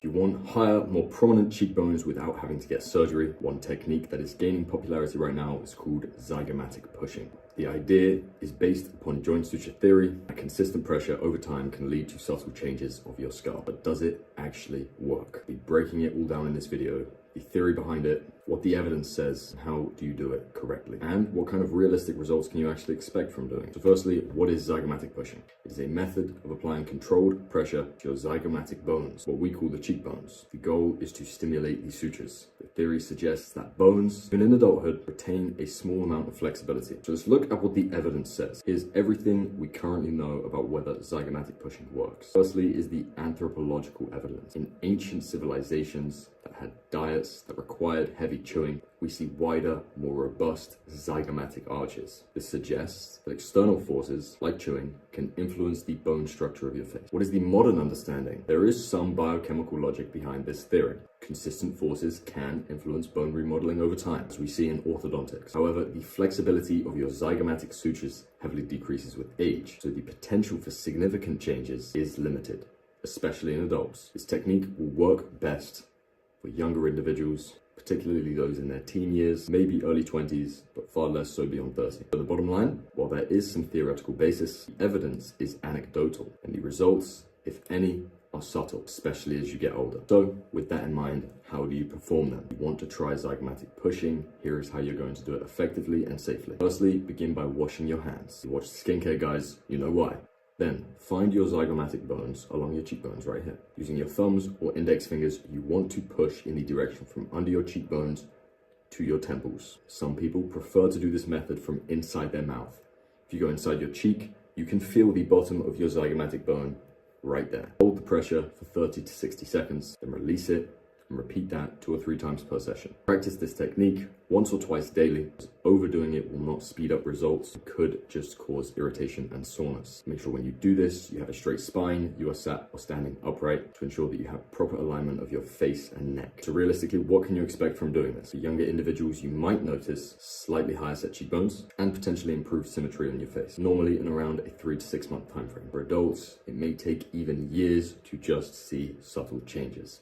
If you want higher, more prominent cheekbones without having to get surgery, one technique that is gaining popularity right now is called zygomatic pushing. The idea is based upon joint suture theory. A consistent pressure over time can lead to subtle changes of your skull. But does it actually work? I'll be breaking it all down in this video. The theory behind it, what the evidence says, and how do you do it correctly, and what kind of realistic results can you actually expect from doing it. So firstly, what is zygomatic pushing? It is a method of applying controlled pressure to your zygomatic bones, what we call the cheekbones. The goal is to stimulate these sutures. The theory suggests that bones, even in adulthood, retain a small amount of flexibility. So let's look at what the evidence says. Here's everything we currently know about whether zygomatic pushing works. Firstly is the anthropological evidence. In ancient civilizations that had diets that required heavy chewing, we see wider, more robust zygomatic arches. This suggests that external forces, like chewing, can influence the bone structure of your face. What is the modern understanding? There is some biochemical logic behind this theory. Consistent forces can influence bone remodeling over time, as we see in orthodontics. However, the flexibility of your zygomatic sutures heavily decreases with age, so the potential for significant changes is limited, especially in adults. This technique will work best for younger individuals, particularly those in their teen years, maybe early 20s, but far less so beyond 30. So the bottom line, while there is some theoretical basis, the evidence is anecdotal, and the results, if any, are subtle, especially as you get older. So with that in mind, how do you perform them? If you want to try zygomatic pushing, here is how you're going to do it effectively and safely. Firstly, begin by washing your hands. You watch skincare guys, you know why. Then, find your zygomatic bones along your cheekbones right here. Using your thumbs or index fingers, you want to push in the direction from under your cheekbones to your temples. Some people prefer to do this method from inside their mouth. If you go inside your cheek, you can feel the bottom of your zygomatic bone right there. Hold the pressure for 30 to 60 seconds, then release it, and repeat that 2 or 3 times per session. Practice this technique once or twice daily, as overdoing it will not speed up results. It could just cause irritation and soreness. Make sure when you do this, you have a straight spine, you are sat or standing upright to ensure that you have proper alignment of your face and neck. So realistically, what can you expect from doing this? For younger individuals, you might notice slightly higher set cheekbones and potentially improved symmetry on your face, normally in around a 3 to 6 month time frame. For adults, it may take even years to just see subtle changes.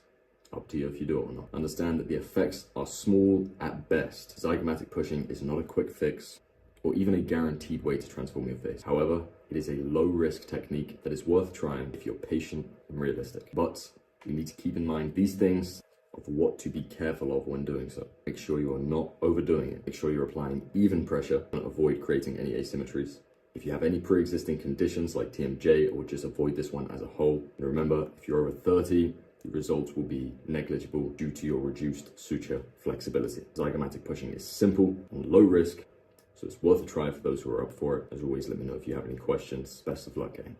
Up to you if you do it or not. Understand that the effects are small at best. Zygomatic pushing is not a quick fix or even a guaranteed way to transform your face. However, it is a low-risk technique that is worth trying if you're patient and realistic. But you need to keep in mind these things of what to be careful of when doing so. Make sure you are not overdoing it. Make sure you're applying even pressure and avoid creating any asymmetries. If you have any pre-existing conditions like TMJ, or just avoid this one as a whole. And remember, if you're over 30, the results will be negligible due to your reduced suture flexibility. Zygomatic pushing is simple and low risk, so it's worth a try for those who are up for it. As always, let me know if you have any questions. Best of luck, gang.